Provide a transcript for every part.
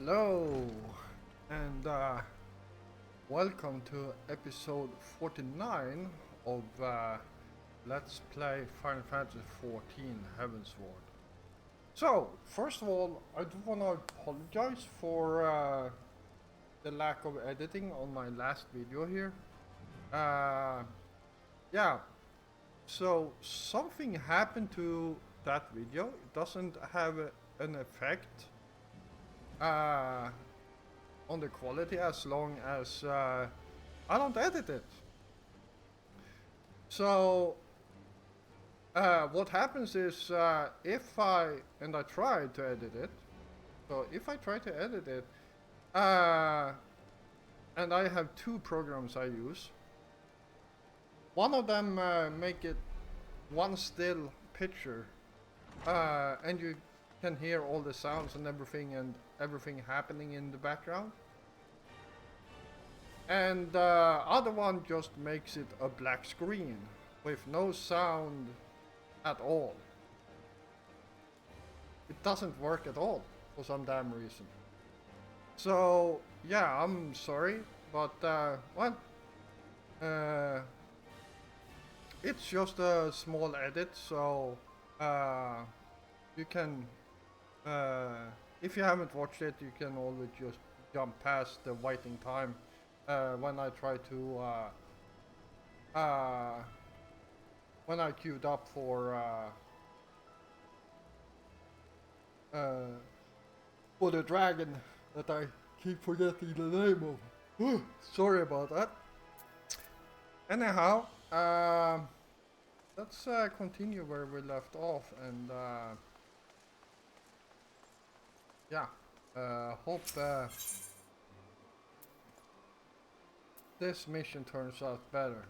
Hello, and welcome to episode 49 of Let's Play Final Fantasy XIV Heavensward. So, first of all, I do want to apologize for the lack of editing on my last video here. Yeah, so something happened to that video. It doesn't have an effect on the quality as long as I don't edit it. So what happens is if I try to edit it, so if I try to edit it, and I have two programs I use. One of them make it one still picture, and you can hear all the sounds and everything happening in the background. And the other one just makes it a black screen with no sound at all. It doesn't work at all for some damn reason. So yeah, I'm sorry, but well, it's just a small edit, so you can, if you haven't watched it, you can always just jump past the waiting time when I try to, when I queued up for the dragon that I keep forgetting the name of. Sorry about that. Anyhow, let's continue where we left off, and yeah, hope this mission turns out better.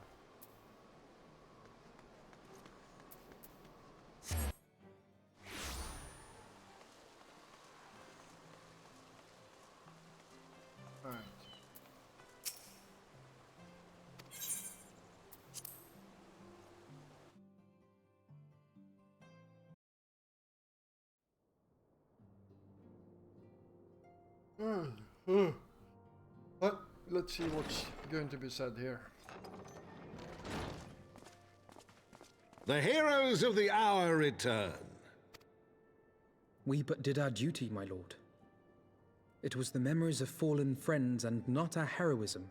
Alright. But let's see what's going to be said here. The heroes of the hour return. We but did our duty, my lord. It was the memories of fallen friends and not our heroism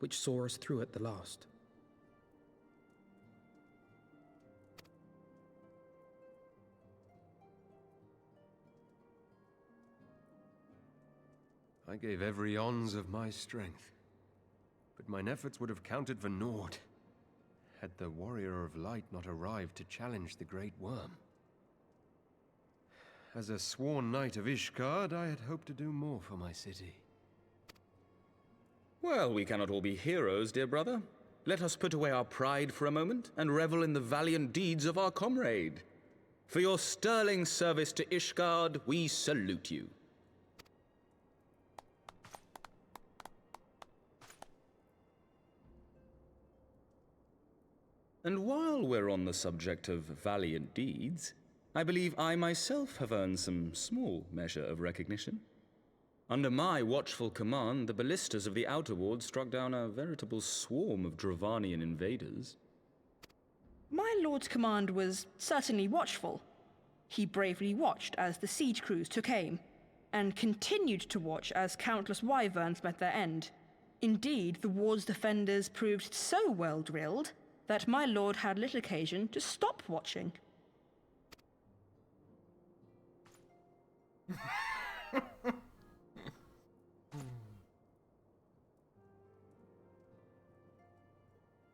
which saw us through at the last. I gave every ounce of my strength, but mine efforts would have counted for naught had the Warrior of Light not arrived to challenge the Great Worm. As a sworn knight of Ishgard, I had hoped to do more for my city. Well, we cannot all be heroes, dear brother. Let us put away our pride for a moment and revel in the valiant deeds of our comrade. For your sterling service to Ishgard, we salute you. And while we're on the subject of valiant deeds, I believe I myself have earned some small measure of recognition. Under my watchful command, the ballistas of the Outer Ward struck down a veritable swarm of Dravanian invaders. My lord's command was certainly watchful. He bravely watched as the siege crews took aim, and continued to watch as countless wyverns met their end. Indeed, the ward's defenders proved so well drilled that my lord had little occasion to stop watching.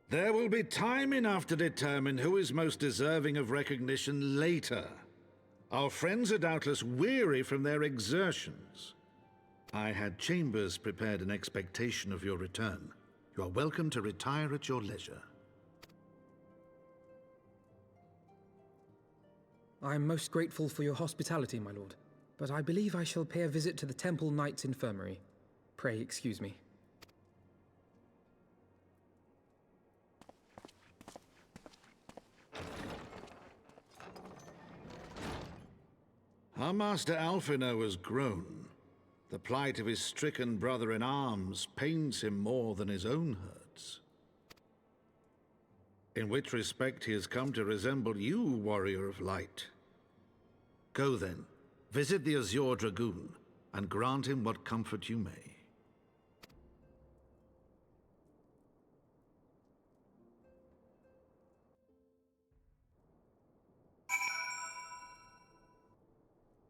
There will be time enough to determine who is most deserving of recognition later. Our friends are doubtless weary from their exertions. I had chambers prepared in expectation of your return. You are welcome to retire at your leisure. I am most grateful for your hospitality, my lord, but I believe I shall pay a visit to the Temple Knight's Infirmary. Pray excuse me. Our master Alphinaud has grown. The plight of his stricken brother in arms pains him more than his own hurts. In which respect he has come to resemble you, warrior of light. Go then, visit the Azure Dragoon, and grant him what comfort you may.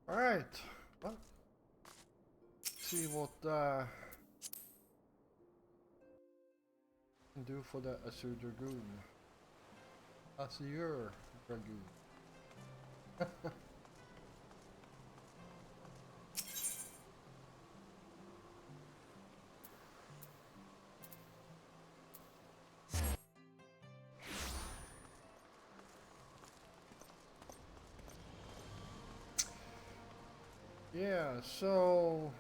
Alright, well, see what can do for the Azure Dragoon. Azure Dragoon. Yeah, so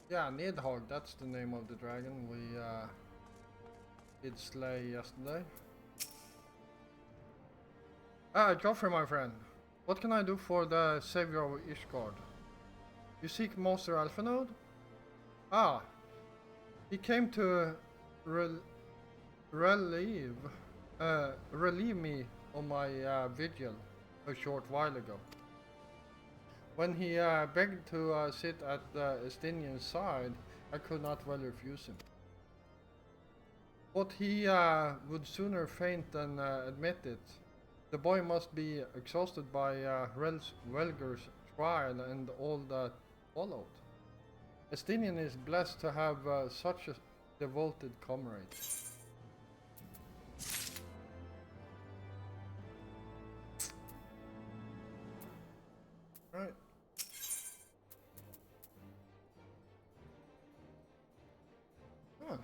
yeah, Nidhogg, that's the name of the dragon we did slay yesterday. Joffrey, my friend, what can I do for the savior of Ishgard? You seek Master Alphanode? Ah, he came to relieve me on my vigil a short while ago. When he begged to sit at the Estinian's side, I could not well refuse him. But he would sooner faint than admit it. The boy must be exhausted by Relger's trial and all that followed. Estinian is blessed to have such a devoted comrade. Right. Huh.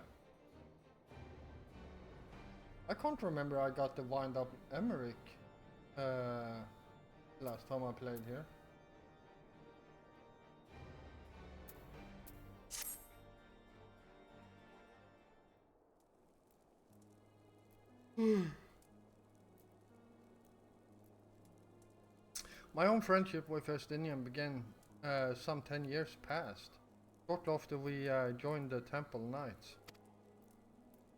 I can't remember I got the wind up Emmerich last time I played here. My own friendship with Estinian began some 10 years past, shortly after we joined the Temple Knights.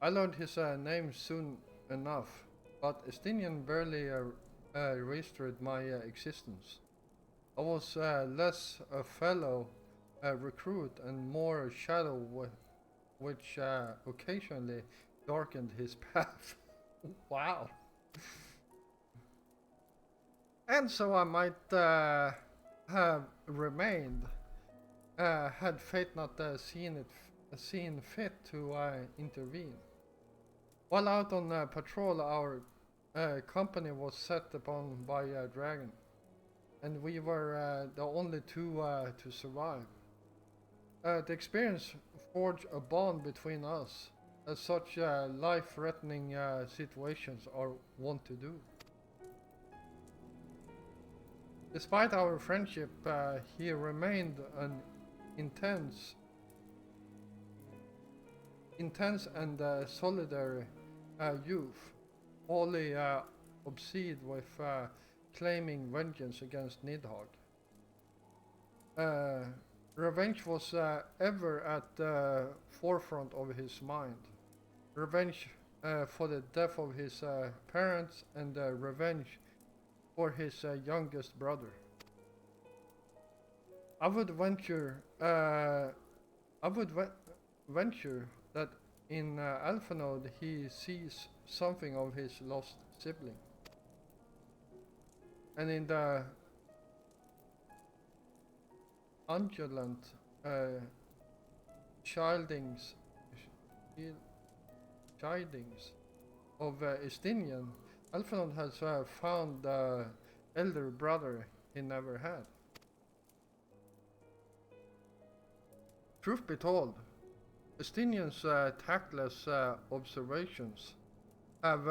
I learned his name soon enough, but Estinian barely registered my existence. I was less a fellow recruit and more a shadow which occasionally darkened his path. Wow. And so I might have remained, had fate not seen fit to intervene. While out on patrol, our company was set upon by a dragon, and we were the only two to survive. The experience forged a bond between us, as such life-threatening situations are wont to do. Despite our friendship, he remained an intense and solitary youth, wholly obsessed with claiming vengeance against Nidhogg. Revenge was ever at the forefront of his mind. Revenge for the death of his parents and revenge for his youngest brother. I would venture that in Alphanode he sees something of his lost sibling. And in the undulant chidings of Estinian, Alphanode has found the elder brother he never had. Truth be told, Estinian's tactless observations have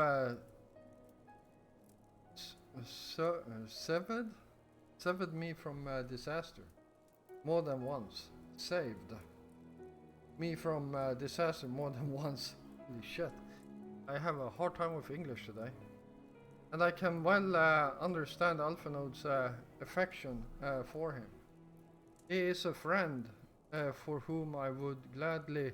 severed me from disaster more than once. Saved me from disaster more than once. Holy shit. I have a hard time with English today. And I can well understand Alphinaud's affection for him. He is a friend for whom I would gladly...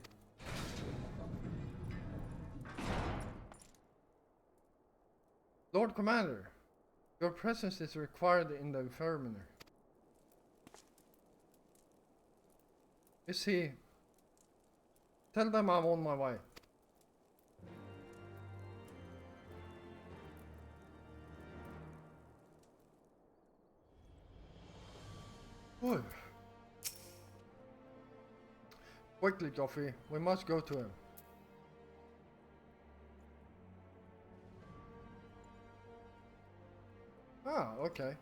Lord Commander, your presence is required in the infirmary. Is he? Tell them I'm on my way. Whew. Quickly, Goffy, we must go to him. Ah, okay.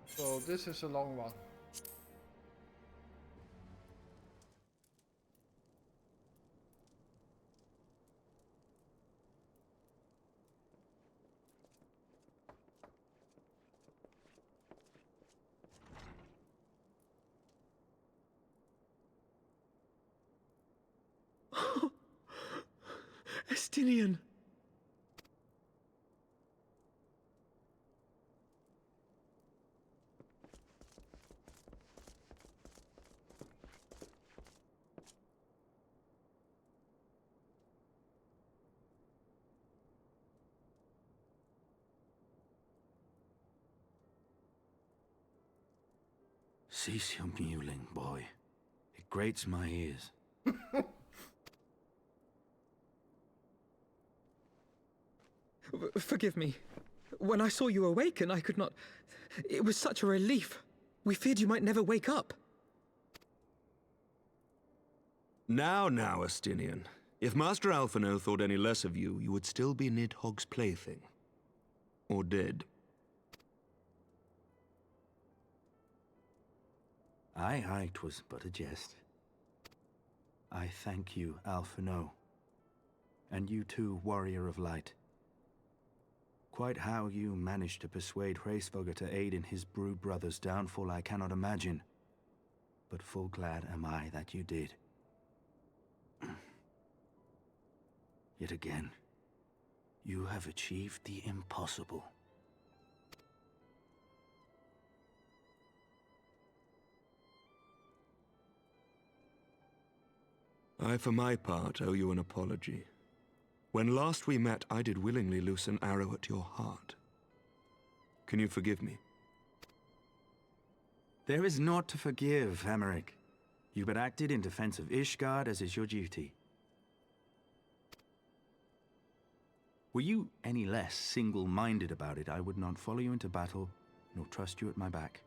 So this is a long one. Estinian! Cease your mewling, boy. It grates my ears. Forgive me. When I saw you awaken, I could not... It was such a relief. We feared you might never wake up. Now, Estinian. If Master Alphinaud thought any less of you, you would still be Nidhogg's plaything. Or dead. Aye, 'twas but a jest. I thank you, Alphinaud. And you too, Warrior of Light. Quite how you managed to persuade Hraesvogr to aid in his brood brother's downfall I cannot imagine. But full glad am I that you did. Yet again, you have achieved the impossible. I, for my part, owe you an apology. When last we met, I did willingly loose an arrow at your heart. Can you forgive me? There is naught to forgive, Hameric. You but acted in defense of Ishgard as is your duty. Were you any less single-minded about it, I would not follow you into battle, nor trust you at my back.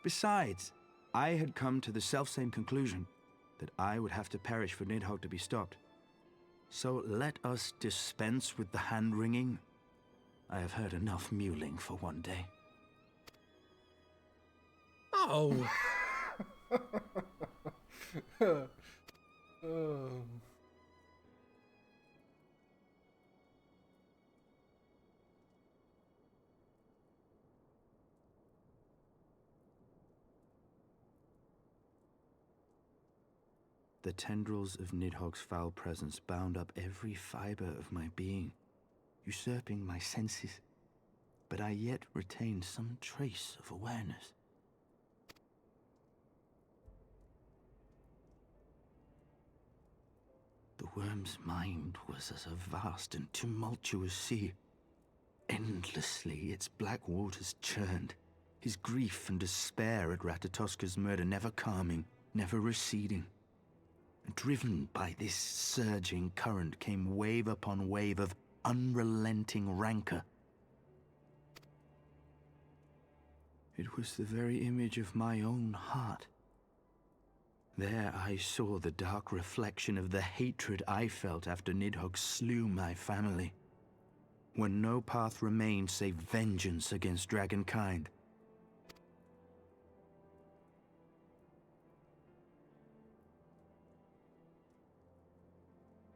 Besides, I had come to the selfsame conclusion, that I would have to perish for Nidhogg to be stopped. So let us dispense with the hand-wringing. I have heard enough mewling for one day. Oh! The tendrils of Nidhogg's foul presence bound up every fiber of my being, usurping my senses, but I yet retained some trace of awareness. The worm's mind was as a vast and tumultuous sea. Endlessly its black waters churned, his grief and despair at Ratatoska's murder never calming, never receding. Driven by this surging current came wave upon wave of unrelenting rancor. It was the very image of my own heart. There I saw the dark reflection of the hatred I felt after Nidhogg slew my family, when no path remained save vengeance against dragonkind.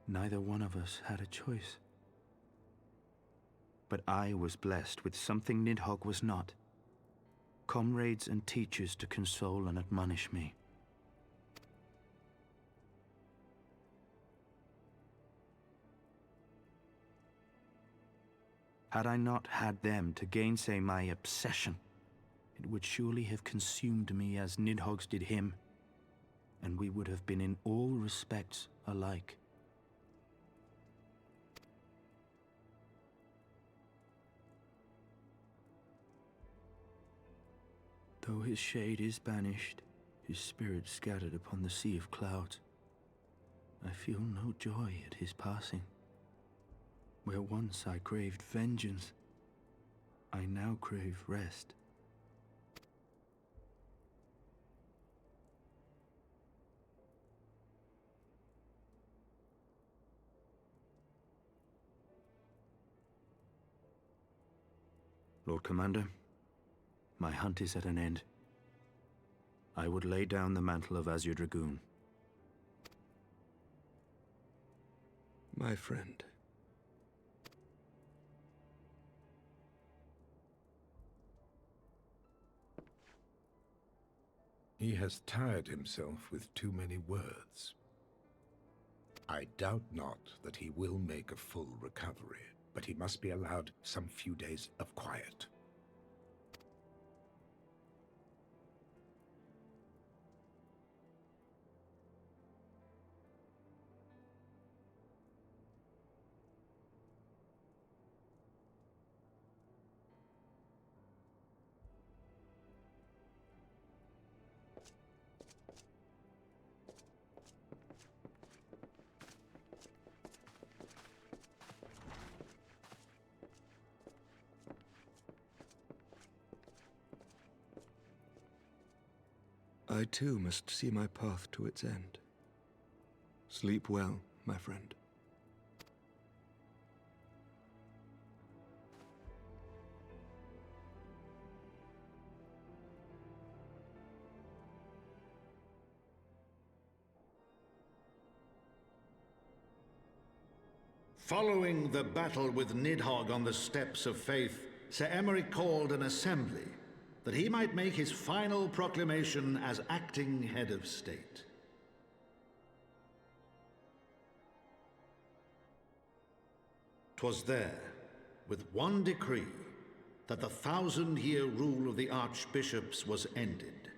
Neither one of us had a choice. But I was blessed with something Nidhogg was not. Comrades and teachers to console and admonish me. Had I not had them to gainsay my obsession, it would surely have consumed me as Nidhogg's did him, and we would have been in all respects alike. Though his shade is banished, his spirit scattered upon the sea of clouds, I feel no joy at his passing. Where once I craved vengeance, I now crave rest. Lord Commander, my hunt is at an end. I would lay down the mantle of Azure Dragoon. My friend. He has tired himself with too many words. I doubt not that he will make a full recovery, but he must be allowed some few days of quiet. I too must see my path to its end. Sleep well, my friend. Following the battle with Nidhogg on the Steps of Faith, Sir Emeric called an assembly that he might make his final proclamation as acting head of state. 'Twas there, with one decree, that the 1,000-year rule of the archbishops was ended,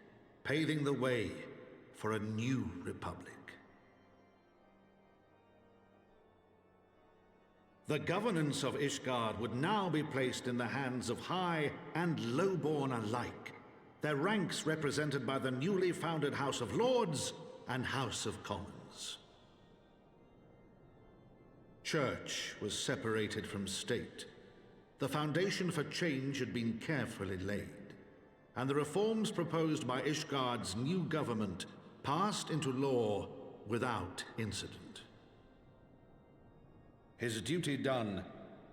paving the way for a new republic. The governance of Ishgard would now be placed in the hands of high and lowborn alike, their ranks represented by the newly founded House of Lords and House of Commons. Church was separated from state. The foundation for change had been carefully laid, and the reforms proposed by Ishgard's new government passed into law without incident. His duty done,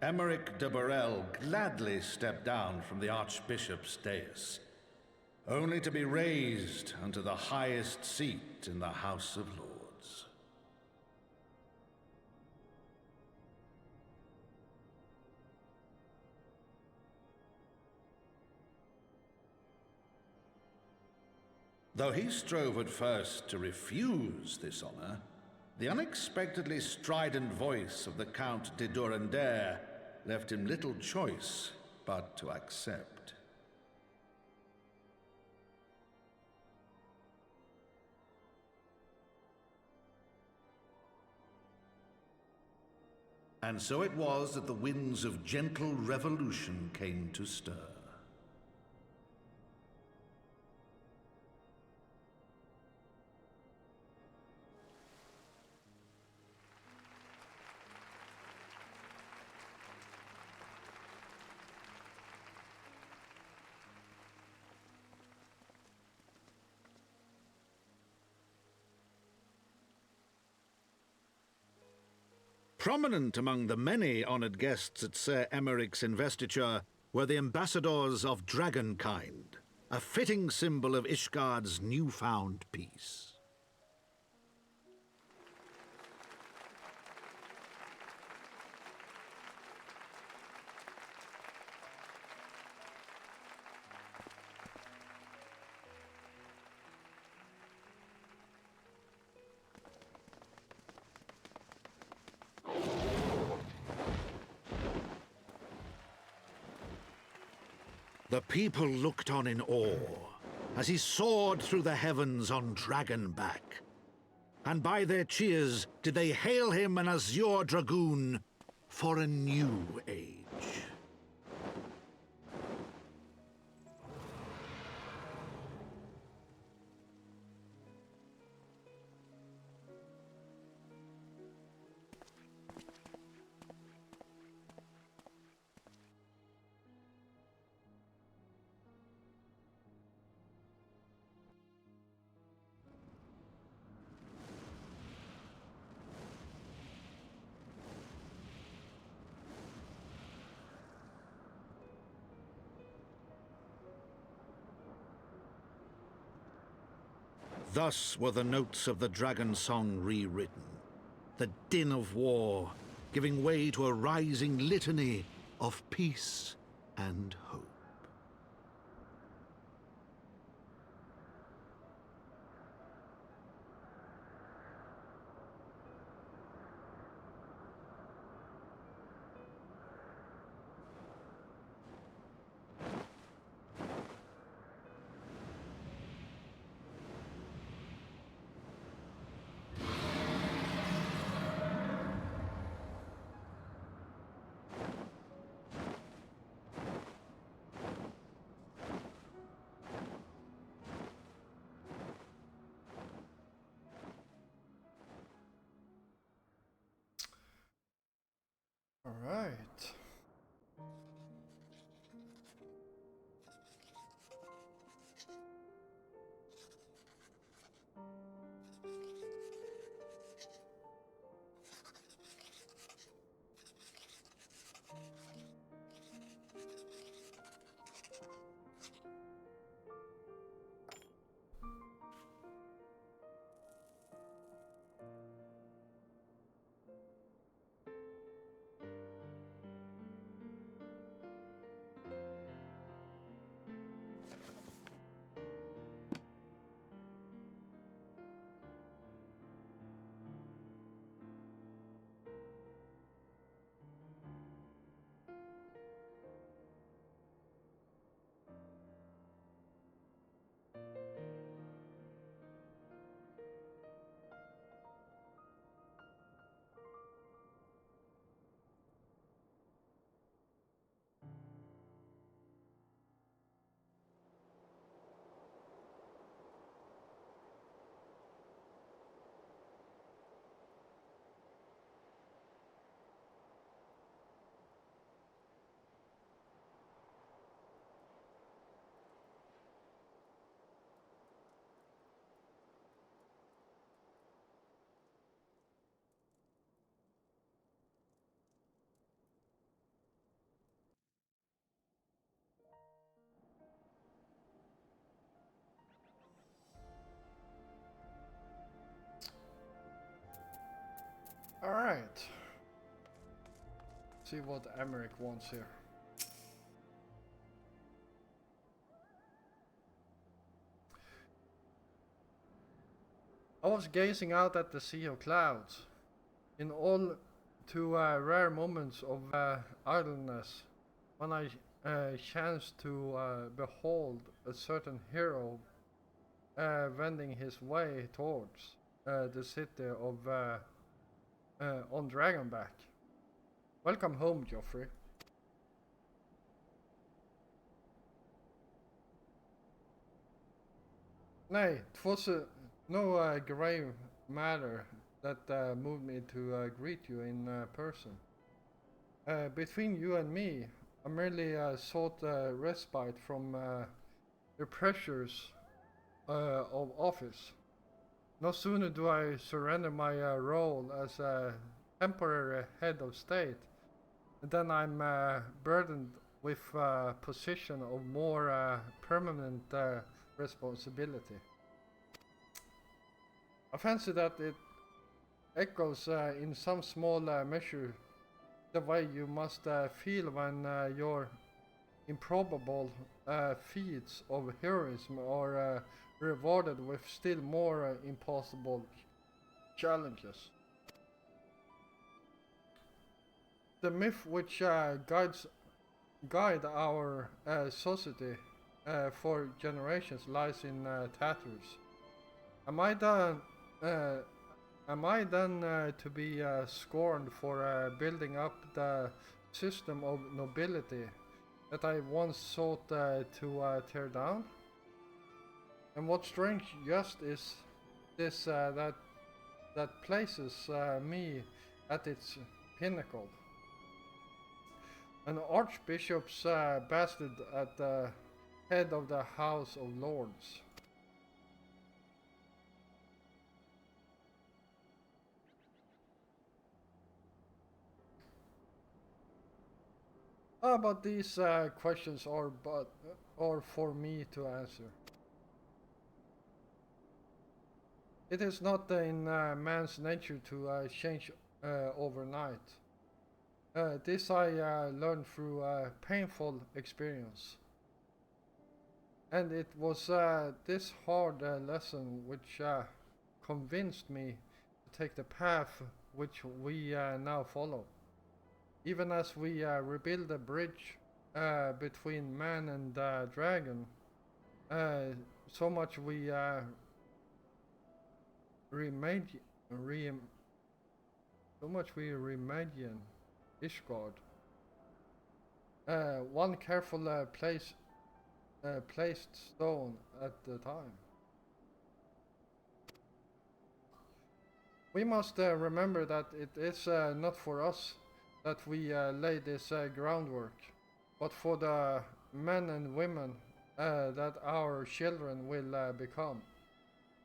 Emeric de Burrell gladly stepped down from the Archbishop's dais, only to be raised unto the highest seat in the House of Lords. Though he strove at first to refuse this honor, the unexpectedly strident voice of the Count de Durandare left him little choice but to accept. And so it was that the winds of gentle revolution came to stir. Prominent among the many honored guests at Sir Emeric's investiture were the ambassadors of Dragonkind, a fitting symbol of Ishgard's newfound peace. The people looked on in awe as he soared through the heavens on Dragonback. And by their cheers did they hail him an Azure Dragoon for a new age. Thus were the notes of the dragon song rewritten, the din of war giving way to a rising litany of peace and hope. All right. All right. See what Emmerich wants here. I was gazing out at the sea of clouds, in all too rare moments of idleness, when I chanced to behold a certain hero wending his way towards the city of on Dragonback. Welcome home, Joffrey. Nay, 'twas no grave matter that moved me to greet you in person. Between you and me, I merely sought respite from the pressures of office. No sooner do I surrender my role as a temporary head of state than I'm burdened with a position of more permanent responsibility. I fancy that it echoes in some small measure the way you must feel when your improbable feats of heroism are rewarded with still more impossible challenges. The myth which guides guide our society for generations lies in tatters. Am I done? Am I then to be scorned for building up the system of nobility that I once sought to tear down? And what strange just is this that places me at its pinnacle? An archbishop's bastard at the head of the House of Lords. But these questions are for me to answer. It is not in man's nature to change overnight. This I learned through painful experience. And it was this hard lesson which convinced me to take the path which we now follow. Even as we rebuild the bridge between man and dragon, so much we reimagine Ishgard. One careful placed stone at a time. We must remember that it is not for us that we lay this groundwork, but for the men and women that our children will become.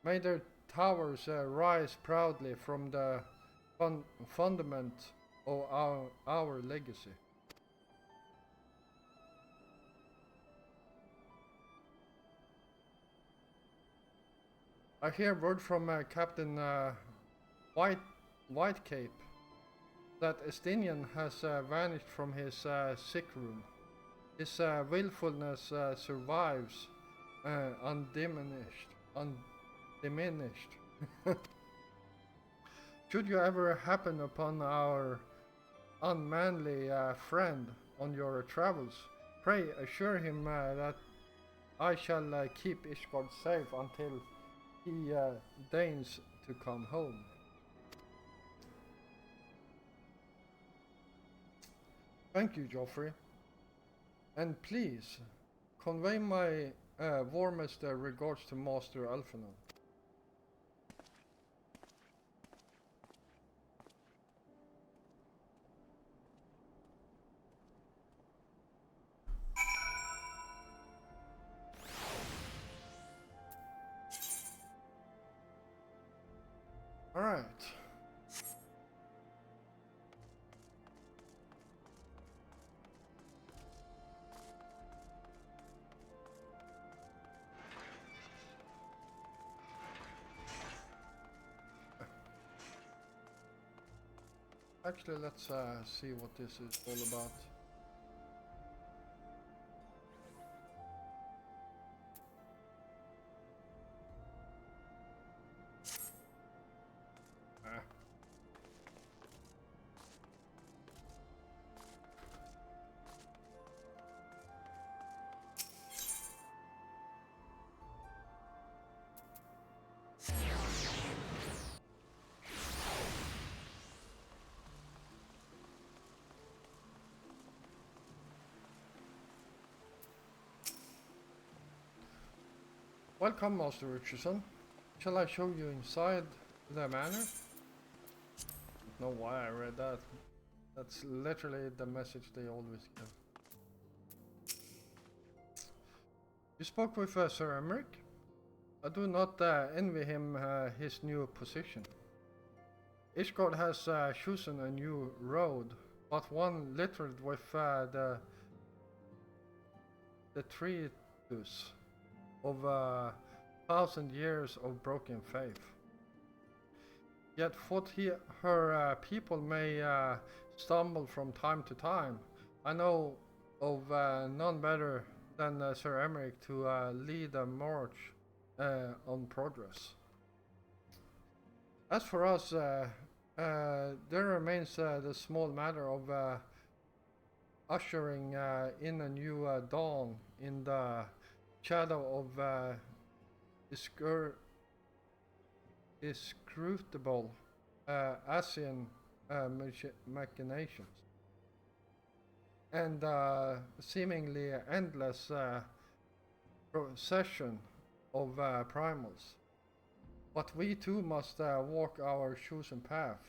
May their towers rise proudly from the fundament of our legacy. I hear word from Captain Whitecape that Estinian has vanished from his sick room. His willfulness survives undiminished. Should you ever happen upon our unmanly friend on your travels, pray assure him that I shall keep Ishgard safe until he deigns to come home. Thank you, Joffrey. And please, convey my warmest regards to Master Alphanon. All right. Actually, let's see what this is all about. Welcome, Master Richardson. Shall I show you inside the manor? I don't know why I read that. That's literally the message they always give. You spoke with Sir Emmerich? I do not envy him his new position. Ishgard has chosen a new road, but one littered with the detritus of 1,000 years of broken faith. Yet what her people may stumble from time to time, I know of none better than Sir Emmerich to lead a march on progress. As for us, there remains the small matter of ushering in a new dawn in the shadow of inscrutable Asian machinations and seemingly endless procession of primals. But we too must walk our chosen path,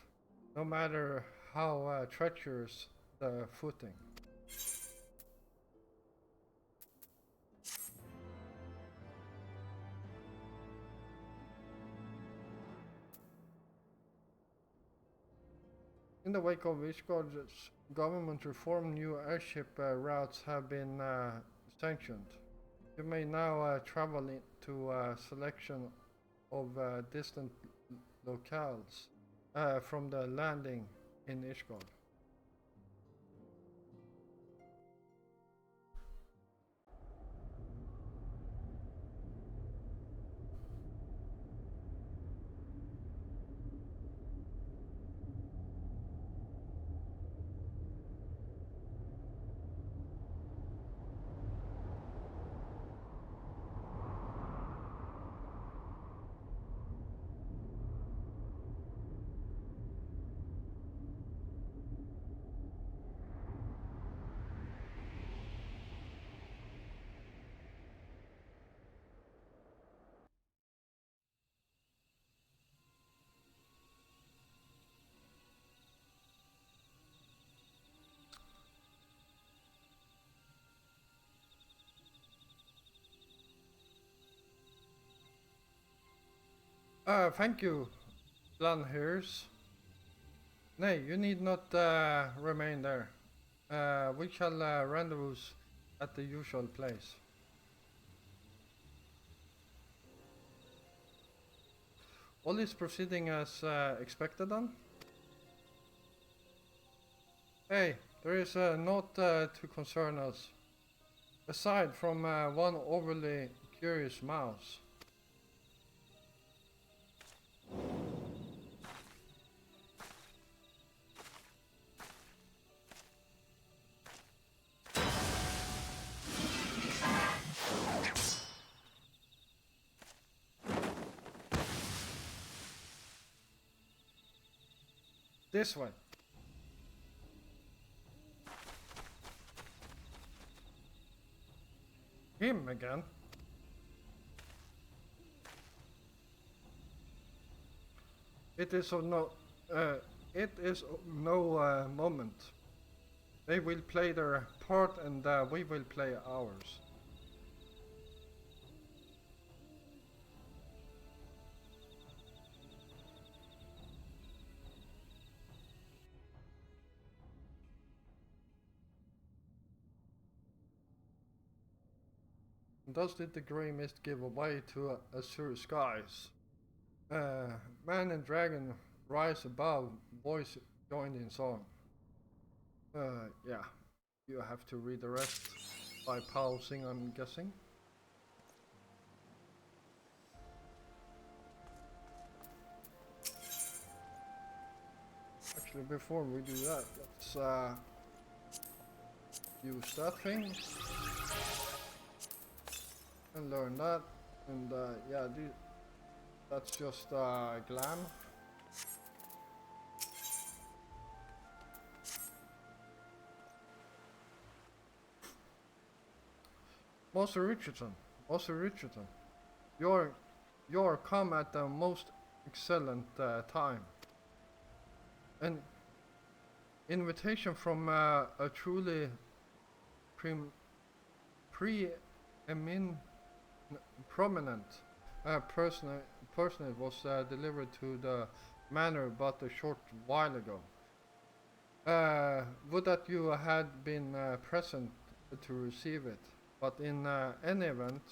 no matter how treacherous the footing. In the wake of Ishgard's government reform, new airship routes have been sanctioned. You may now travel to a selection of distant locales from the landing in Ishgard. Thank you, Lanhers. Nay, you need not remain there. We shall rendezvous at the usual place. All is proceeding as expected then? Hey, there is naught to concern us, aside from one overly curious mouse. This way. Him again. It is of no moment. They will play their part and we will play ours. Thus did the grey mist give way to azure skies. Man and dragon rise above, voice joined in song. Yeah, you have to read the rest by pausing, I'm guessing. Actually, before we do that, let's use that thing and learn that. And yeah, that's just glam. Master Richardson, you're come at the most excellent time. An invitation from a truly prominent person was delivered to the manor but a short while ago. Would that you had been present to receive it. But in any event,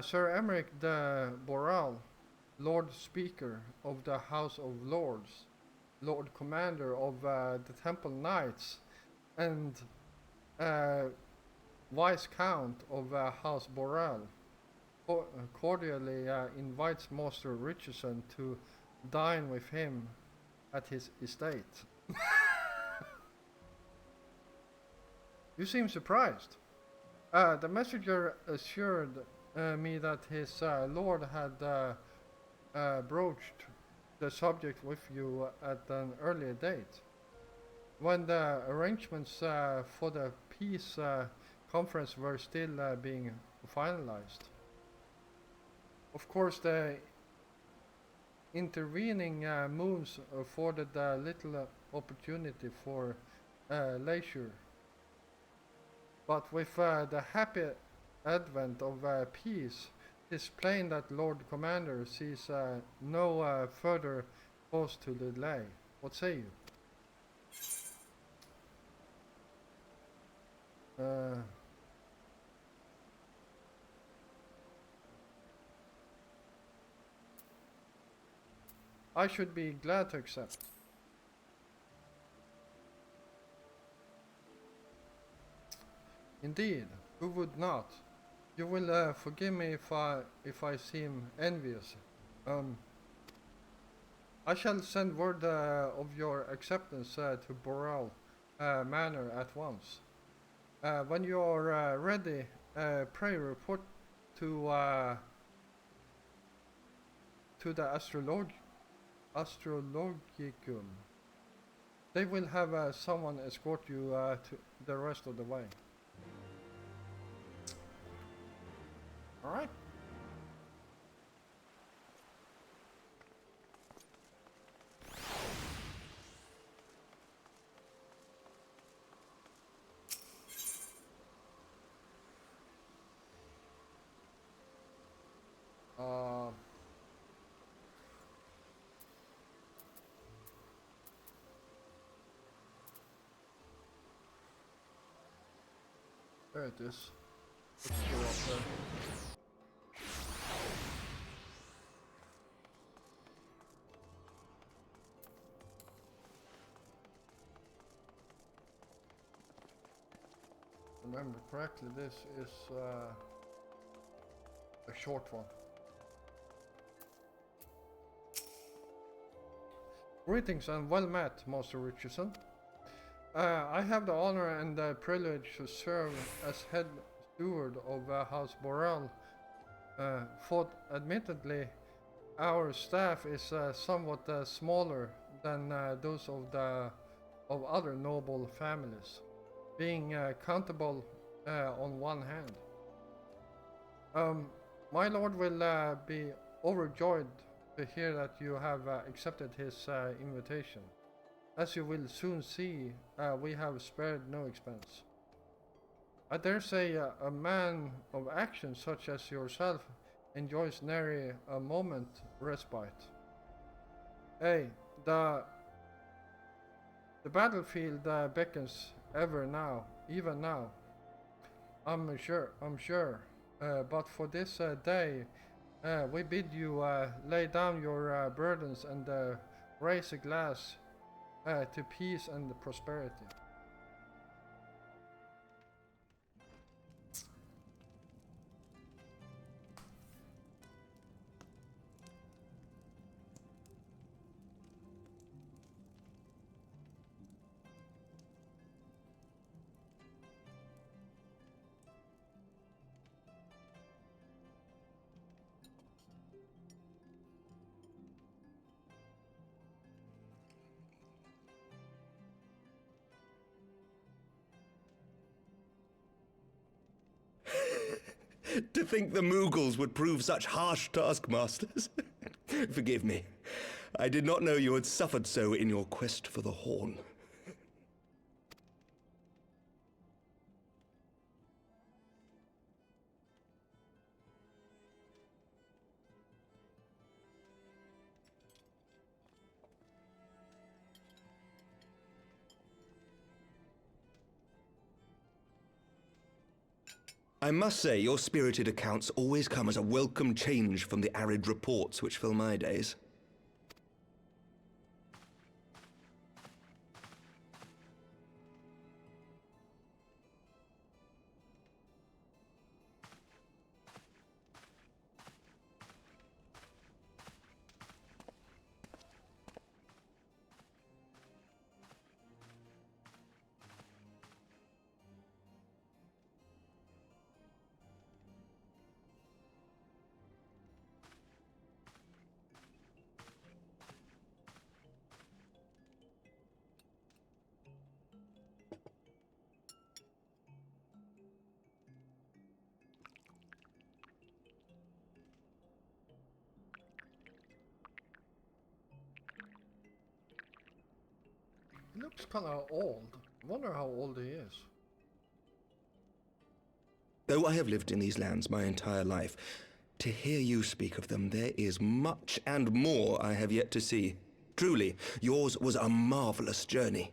Sir Emeric de Boral, Lord Speaker of the House of Lords, Lord Commander of the Temple Knights, and Vice Count of House Boral, cordially invites Master Richardson to dine with him at his estate. You seem surprised. The messenger assured me that his lord had broached the subject with you at an earlier date, when the arrangements for the peace conference were still being finalized. Of course, the intervening moves afforded little opportunity for leisure. But with the happy advent of peace, it is plain that Lord Commander sees no further cause to delay. What say you? I should be glad to accept. Indeed, who would not? You will forgive me if I seem envious. I shall send word of your acceptance to Boral Manor at once. When you are ready, pray report to the Astrologicum. They will have someone escort you to the rest of the way. All right. There it is. Let's go up there. Remember correctly, this is a short one. Greetings and well met, Master Richardson. I have the honor and the privilege to serve as head steward of House Borel. For admittedly, our staff is somewhat smaller than those of other noble families, being countable on one hand. My lord will be overjoyed to hear that you have accepted his invitation. As you will soon see, we have spared no expense. I dare say a man of action such as yourself enjoys nary a moment respite. Hey, the battlefield beckons even now. I'm sure. But for this day, we bid you lay down your burdens and raise a glass to peace and prosperity. To think the Moogles would prove such harsh taskmasters. Forgive me. I did not know you had suffered so in your quest for the horn. I must say, your spirited accounts always come as a welcome change from the arid reports which fill my days. looks kind of old. I wonder how old he is. Though I have lived in these lands my entire life, to hear you speak of them, there is much and more I have yet to see. Truly, yours was a marvelous journey.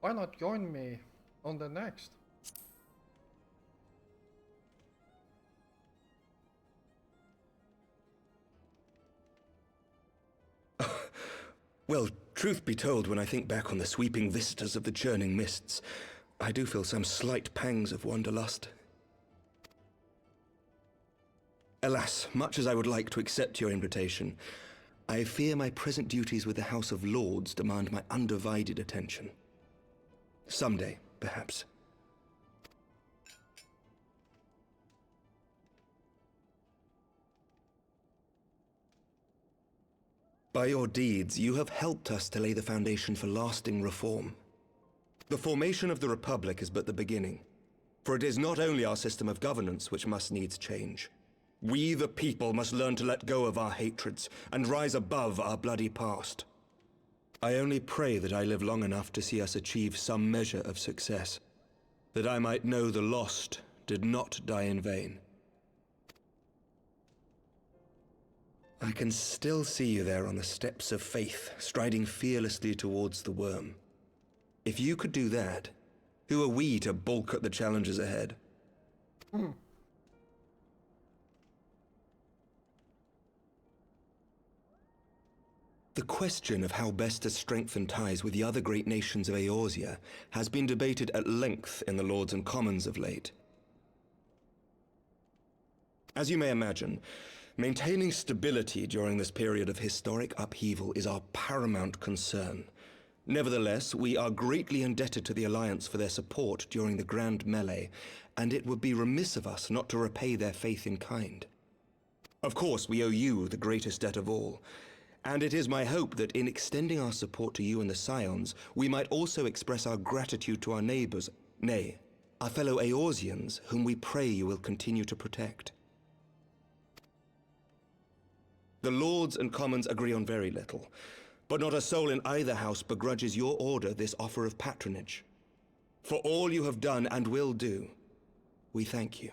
Why not join me on the next? Well, truth be told, when I think back on the sweeping vistas of the churning mists, I do feel some slight pangs of wanderlust. Alas, much as I would like to accept your invitation, I fear my present duties with the House of Lords demand my undivided attention. Someday, perhaps. By your deeds, you have helped us to lay the foundation for lasting reform. The formation of the Republic is but the beginning, for it is not only our system of governance which must needs change. We, the people, must learn to let go of our hatreds and rise above our bloody past. I only pray that I live long enough to see us achieve some measure of success, that I might know the lost did not die in vain. I can still see you there on the steps of faith, striding fearlessly towards the worm. If you could do that, who are we to balk at the challenges ahead? The question of how best to strengthen ties with the other great nations of Eorzea has been debated at length in the Lords and Commons of late. As you may imagine, maintaining stability during this period of historic upheaval is our paramount concern. Nevertheless, we are greatly indebted to the Alliance for their support during the Grand Melee, and it would be remiss of us not to repay their faith in kind. Of course, we owe you the greatest debt of all, and it is my hope that in extending our support to you and the Scions, we might also express our gratitude to our neighbors, nay, our fellow Eorzeans, whom we pray you will continue to protect. The Lords and Commons agree on very little, but not a soul in either house begrudges your order this offer of patronage. For all you have done and will do, we thank you.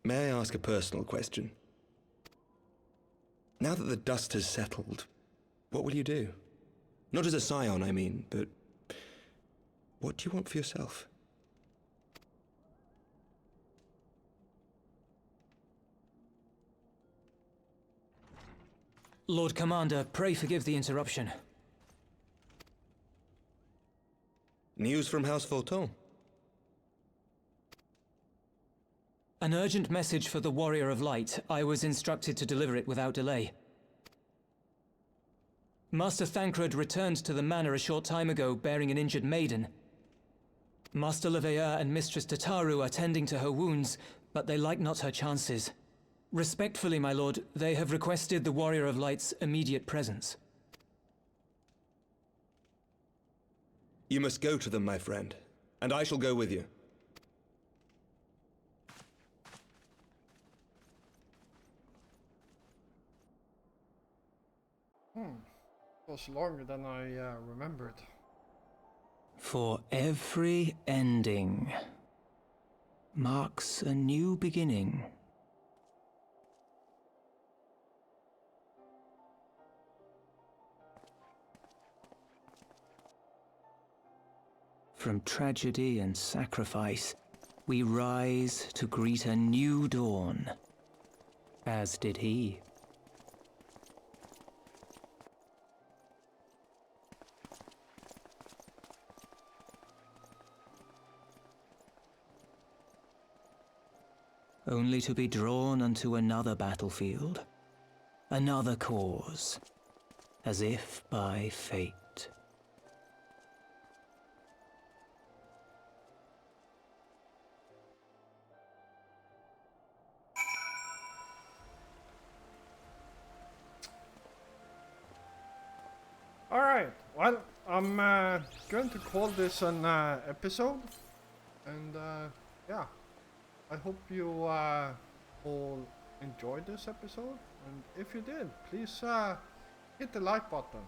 May I ask a personal question? Now that the dust has settled, what will you do? Not as a scion, I mean, but what do you want for yourself? Lord Commander, pray forgive the interruption. News from House Fulton? An urgent message for the Warrior of Light. I was instructed to deliver it without delay. Master Thancred returned to the manor a short time ago, bearing an injured maiden. Master Leveilleur and Mistress Tataru are tending to her wounds, but they like not her chances. Respectfully, my lord, they have requested the Warrior of Light's immediate presence. You must go to them, my friend, and I shall go with you. It was longer than I remembered. For every ending marks a new beginning. From tragedy and sacrifice, we rise to greet a new dawn, as did he. only to be drawn unto another battlefield, another cause, as if by fate. Alright, well, I'm going to call this an episode, and yeah, I hope you all enjoyed this episode, and if you did, please hit the like button.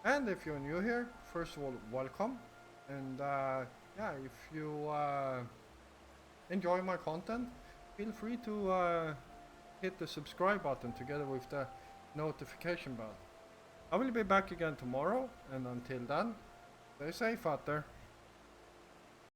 And if you're new here, first of all, welcome, and yeah, if you enjoy my content, feel free to hit the subscribe button together with the notification bell. I will be back again tomorrow, and until then, stay safe out there.